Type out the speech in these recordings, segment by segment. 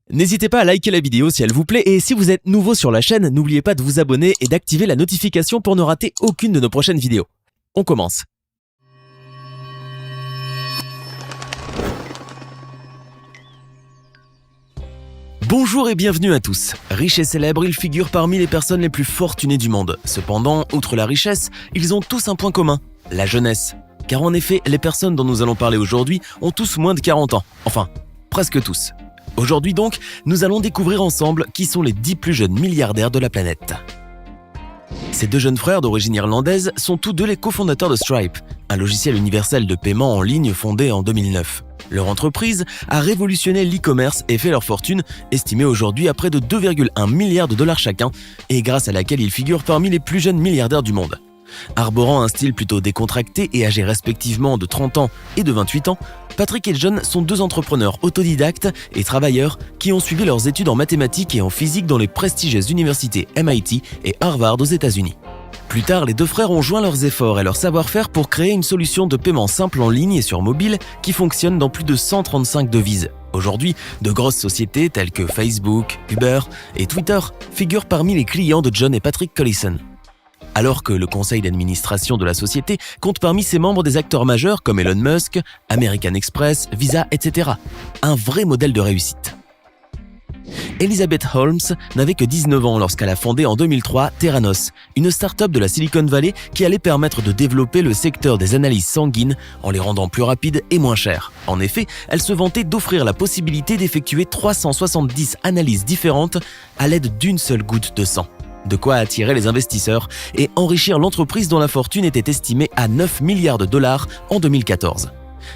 N'hésitez pas à liker la vidéo si elle vous plaît et si vous êtes nouveau sur la chaîne, n'oubliez pas de vous abonner et d'activer la notification pour ne rater aucune de nos prochaines vidéos. On commence. Bonjour et bienvenue à tous. Riches et célèbres, ils figurent parmi les personnes les plus fortunées du monde. Cependant, outre la richesse, ils ont tous un point commun, la jeunesse. Car en effet, les personnes dont nous allons parler aujourd'hui ont tous moins de 40 ans. Enfin, presque tous. Aujourd'hui donc, nous allons découvrir ensemble qui sont les 10 plus jeunes milliardaires de la planète. Ces deux jeunes frères d'origine irlandaise sont tous deux les cofondateurs de Stripe, un logiciel universel de paiement en ligne fondé en 2009. Leur entreprise a révolutionné l'e-commerce et fait leur fortune, estimée aujourd'hui à près de 2,1 milliards de dollars chacun, et grâce à laquelle ils figurent parmi les plus jeunes milliardaires du monde. Arborant un style plutôt décontracté et âgés respectivement de 30 ans et de 28 ans, Patrick et John sont deux entrepreneurs autodidactes et travailleurs qui ont suivi leurs études en mathématiques et en physique dans les prestigieuses universités MIT et Harvard aux États-Unis. Plus tard, les deux frères ont joint leurs efforts et leur savoir-faire pour créer une solution de paiement simple en ligne et sur mobile qui fonctionne dans plus de 135 devises. Aujourd'hui, de grosses sociétés telles que Facebook, Uber et Twitter figurent parmi les clients de John et Patrick Collison. Alors que le conseil d'administration de la société compte parmi ses membres des acteurs majeurs comme Elon Musk, American Express, Visa, etc. Un vrai modèle de réussite. Elizabeth Holmes n'avait que 19 ans lorsqu'elle a fondé en 2003 Theranos, une start-up de la Silicon Valley qui allait permettre de développer le secteur des analyses sanguines en les rendant plus rapides et moins chères. En effet, elle se vantait d'offrir la possibilité d'effectuer 370 analyses différentes à l'aide d'une seule goutte de sang. De quoi attirer les investisseurs et enrichir l'entreprise dont la fortune était estimée à 9 milliards de dollars en 2014.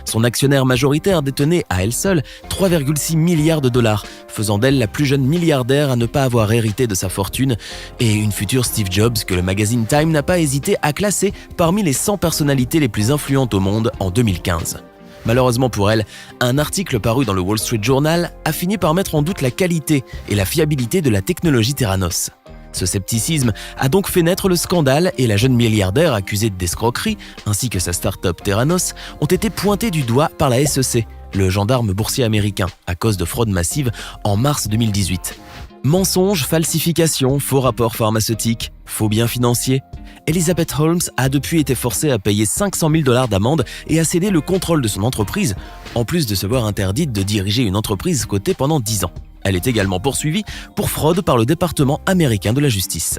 Son actionnaire majoritaire détenait à elle seule 3,6 milliards de dollars, faisant d'elle la plus jeune milliardaire à ne pas avoir hérité de sa fortune et une future Steve Jobs que le magazine Time n'a pas hésité à classer parmi les 100 personnalités les plus influentes au monde en 2015. Malheureusement pour elle, un article paru dans le Wall Street Journal a fini par mettre en doute la qualité et la fiabilité de la technologie Theranos. Ce scepticisme a donc fait naître le scandale et la jeune milliardaire accusée d'escroquerie, ainsi que sa start-up Theranos, ont été pointés du doigt par la SEC, le gendarme boursier américain, à cause de fraude massive en mars 2018. Mensonges, falsifications, faux rapports pharmaceutiques, faux biens financiers. Elizabeth Holmes a depuis été forcée à payer 500 000 $ d'amende et à céder le contrôle de son entreprise, en plus de se voir interdite de diriger une entreprise cotée pendant 10 ans. Elle est également poursuivie pour fraude par le département américain de la justice.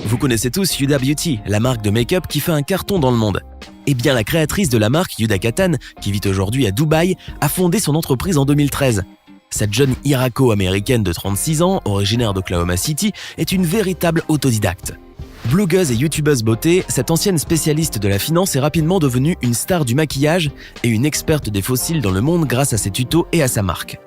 Vous connaissez tous Huda Beauty, la marque de make-up qui fait un carton dans le monde. Eh bien, la créatrice de la marque, Huda Kattan, qui vit aujourd'hui à Dubaï, a fondé son entreprise en 2013. Cette jeune irako-américaine de 36 ans, originaire d'Oklahoma City, est une véritable autodidacte. Blogueuse et youtubeuse beauté, cette ancienne spécialiste de la finance est rapidement devenue une star du maquillage et une experte des fossiles dans le monde grâce à ses tutos et à sa marque.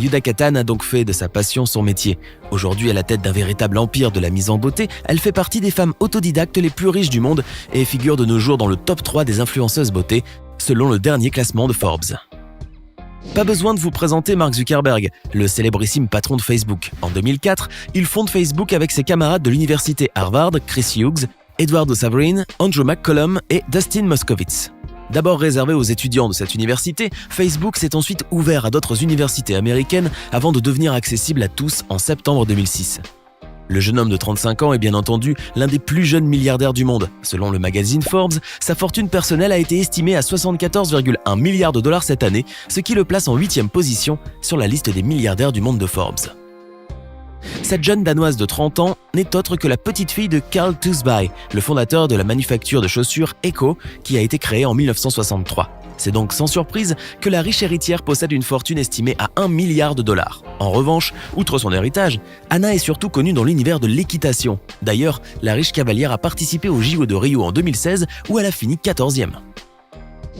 Huda Kattan a donc fait de sa passion son métier. Aujourd'hui, à la tête d'un véritable empire de la mise en beauté, elle fait partie des femmes autodidactes les plus riches du monde et figure de nos jours dans le top 3 des influenceuses beauté, selon le dernier classement de Forbes. Pas besoin de vous présenter Mark Zuckerberg, le célébrissime patron de Facebook. En 2004, il fonde Facebook avec ses camarades de l'université Harvard, Chris Hughes, Edward Saverin, Andrew McCollum et Dustin Moskovitz. D'abord réservé aux étudiants de cette université, Facebook s'est ensuite ouvert à d'autres universités américaines avant de devenir accessible à tous en septembre 2006. Le jeune homme de 35 ans est bien entendu l'un des plus jeunes milliardaires du monde. Selon le magazine Forbes, sa fortune personnelle a été estimée à 74,1 milliards de dollars cette année, ce qui le place en 8e position sur la liste des milliardaires du monde de Forbes. Cette jeune Danoise de 30 ans n'est autre que la petite fille de Carl Tusby, le fondateur de la manufacture de chaussures Echo qui a été créée en 1963. C'est donc sans surprise que la riche héritière possède une fortune estimée à 1 milliard de dollars. En revanche, outre son héritage, Anna est surtout connue dans l'univers de l'équitation. D'ailleurs, la riche cavalière a participé aux JO de Rio en 2016 où elle a fini 14e.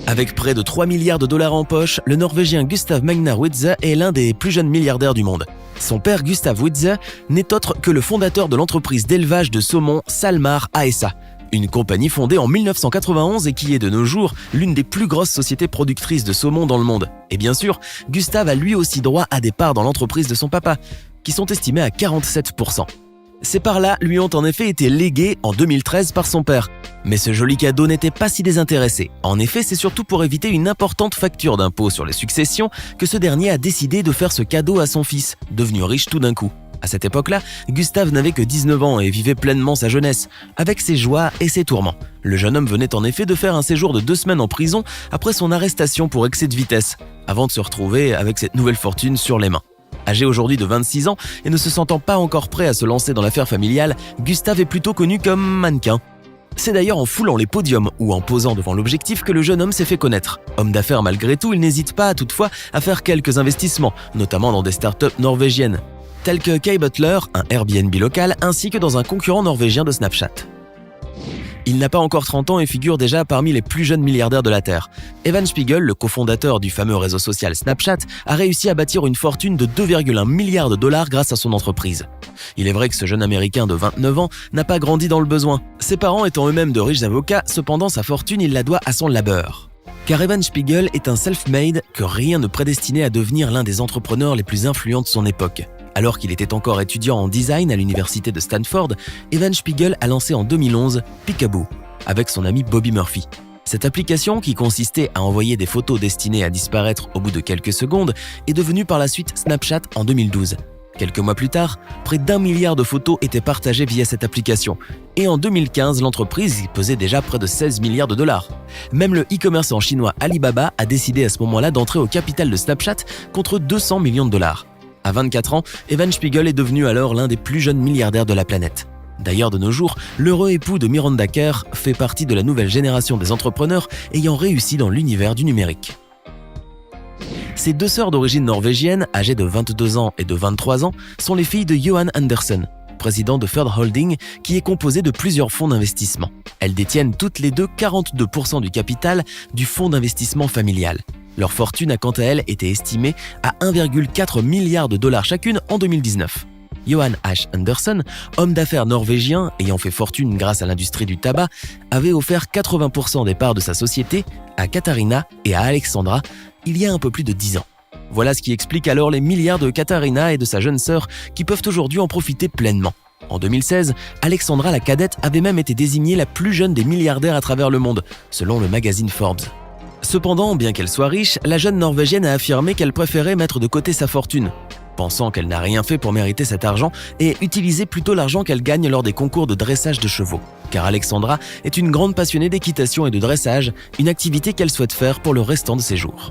Avec près de 3 milliards de dollars en poche, le Norvégien Gustav Magnar Wietse est l'un des plus jeunes milliardaires du monde. Son père Gustav Wietse n'est autre que le fondateur de l'entreprise d'élevage de saumon SalMar ASA, une compagnie fondée en 1991 et qui est de nos jours l'une des plus grosses sociétés productrices de saumon dans le monde. Et bien sûr, Gustav a lui aussi droit à des parts dans l'entreprise de son papa, qui sont estimées à 47%. Ces parts-là lui ont en effet été léguées en 2013 par son père. Mais ce joli cadeau n'était pas si désintéressé. En effet, c'est surtout pour éviter une importante facture d'impôt sur les successions que ce dernier a décidé de faire ce cadeau à son fils, devenu riche tout d'un coup. À cette époque-là, Gustave n'avait que 19 ans et vivait pleinement sa jeunesse, avec ses joies et ses tourments. Le jeune homme venait en effet de faire un séjour de 2 semaines en prison après son arrestation pour excès de vitesse, avant de se retrouver avec cette nouvelle fortune sur les mains. Âgé aujourd'hui de 26 ans et ne se sentant pas encore prêt à se lancer dans l'affaire familiale, Gustave est plutôt connu comme mannequin. C'est d'ailleurs en foulant les podiums ou en posant devant l'objectif que le jeune homme s'est fait connaître. Homme d'affaires malgré tout, il n'hésite pas toutefois à faire quelques investissements, notamment dans des startups norvégiennes, tels que Kay Butler, un Airbnb local, ainsi que dans un concurrent norvégien de Snapchat. Il n'a pas encore 30 ans et figure déjà parmi les plus jeunes milliardaires de la Terre. Evan Spiegel, le cofondateur du fameux réseau social Snapchat, a réussi à bâtir une fortune de 2,1 milliards de dollars grâce à son entreprise. Il est vrai que ce jeune Américain de 29 ans n'a pas grandi dans le besoin. Ses parents étant eux-mêmes de riches avocats, cependant sa fortune il la doit à son labeur. Car Evan Spiegel est un self-made que rien ne prédestinait à devenir l'un des entrepreneurs les plus influents de son époque. Alors qu'il était encore étudiant en design à l'université de Stanford, Evan Spiegel a lancé en 2011 Peekaboo avec son ami Bobby Murphy. Cette application, qui consistait à envoyer des photos destinées à disparaître au bout de quelques secondes, est devenue par la suite Snapchat en 2012. Quelques mois plus tard, près d'1 milliard de photos étaient partagées via cette application. Et en 2015, l'entreprise y pesait déjà près de 16 milliards de dollars. Même le e-commerçant chinois Alibaba a décidé à ce moment-là d'entrer au capital de Snapchat contre 200 millions de dollars. À 24 ans, Evan Spiegel est devenu alors l'un des plus jeunes milliardaires de la planète. D'ailleurs, de nos jours, l'heureux époux de Miranda Kerr fait partie de la nouvelle génération des entrepreneurs ayant réussi dans l'univers du numérique. Ses 2 sœurs d'origine norvégienne, âgées de 22 ans et de 23 ans, sont les filles de Johan Andersen, président de Third Holding, qui est composé de plusieurs fonds d'investissement. Elles détiennent toutes les deux 42% du capital du fonds d'investissement familial. Leur fortune a quant à elle été estimée à 1,4 milliard de dollars chacune en 2019. Johan H. Andersen, homme d'affaires norvégien ayant fait fortune grâce à l'industrie du tabac, avait offert 80% des parts de sa société à Katharina et à Alexandra il y a un peu plus de 10 ans. Voilà ce qui explique alors les milliards de Katharina et de sa jeune sœur qui peuvent aujourd'hui en profiter pleinement. En 2016, Alexandra la cadette avait même été désignée la plus jeune des milliardaires à travers le monde, selon le magazine Forbes. Cependant, bien qu'elle soit riche, la jeune Norvégienne a affirmé qu'elle préférait mettre de côté sa fortune, pensant qu'elle n'a rien fait pour mériter cet argent et utiliser plutôt l'argent qu'elle gagne lors des concours de dressage de chevaux. Car Alexandra est une grande passionnée d'équitation et de dressage, une activité qu'elle souhaite faire pour le restant de ses jours.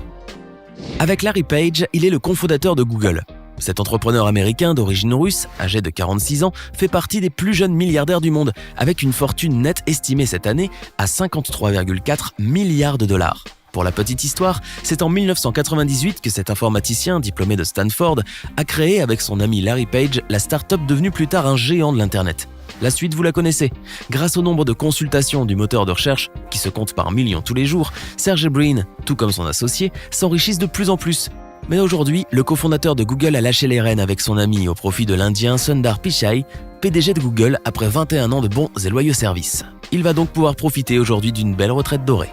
Avec Larry Page, il est le cofondateur de Google. Cet entrepreneur américain d'origine russe, âgé de 46 ans, fait partie des plus jeunes milliardaires du monde, avec une fortune nette estimée cette année à 53,4 milliards de dollars. Pour la petite histoire, c'est en 1998 que cet informaticien diplômé de Stanford a créé avec son ami Larry Page la start-up devenue plus tard un géant de l'Internet. La suite, vous la connaissez. Grâce au nombre de consultations du moteur de recherche, qui se compte par millions tous les jours, Sergey Brin, tout comme son associé, s'enrichissent de plus en plus. Mais aujourd'hui, le cofondateur de Google a lâché les rênes avec son ami au profit de l'Indien Sundar Pichai, PDG de Google après 21 ans de bons et loyaux services. Il va donc pouvoir profiter aujourd'hui d'une belle retraite dorée.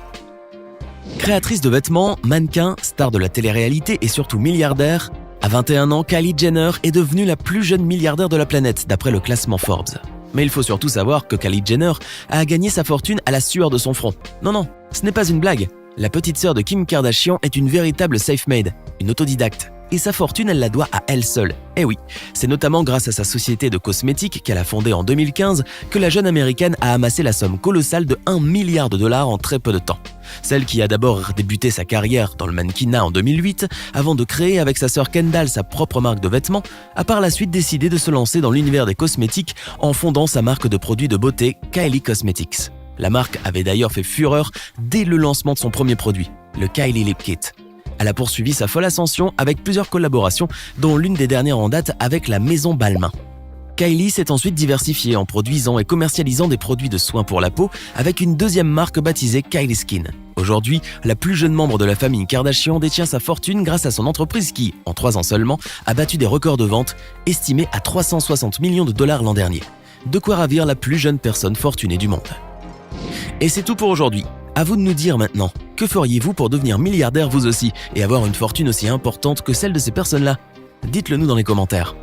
Créatrice de vêtements, mannequin, star de la télé-réalité et surtout milliardaire, à 21 ans, Kylie Jenner est devenue la plus jeune milliardaire de la planète d'après le classement Forbes. Mais il faut surtout savoir que Kylie Jenner a gagné sa fortune à la sueur de son front. Non, ce n'est pas une blague. La petite sœur de Kim Kardashian est une véritable self-made, une autodidacte. Et sa fortune, elle la doit à elle seule. Eh oui, c'est notamment grâce à sa société de cosmétiques qu'elle a fondée en 2015 que la jeune américaine a amassé la somme colossale de 1 milliard de dollars en très peu de temps. Celle qui a d'abord débuté sa carrière dans le mannequinat en 2008, avant de créer avec sa sœur Kendall sa propre marque de vêtements, a par la suite décidé de se lancer dans l'univers des cosmétiques en fondant sa marque de produits de beauté Kylie Cosmetics. La marque avait d'ailleurs fait fureur dès le lancement de son premier produit, le Kylie Lip Kit. Elle a poursuivi sa folle ascension avec plusieurs collaborations, dont l'une des dernières en date avec la maison Balmain. Kylie s'est ensuite diversifiée en produisant et commercialisant des produits de soins pour la peau avec une deuxième marque baptisée Kylie Skin. Aujourd'hui, la plus jeune membre de la famille Kardashian détient sa fortune grâce à son entreprise qui, en 3 ans seulement, a battu des records de vente estimés à 360 millions de dollars l'an dernier. De quoi ravir la plus jeune personne fortunée du monde. Et c'est tout pour aujourd'hui. À vous de nous dire maintenant, que feriez-vous pour devenir milliardaire vous aussi et avoir une fortune aussi importante que celle de ces personnes-là ? Dites-le nous dans les commentaires.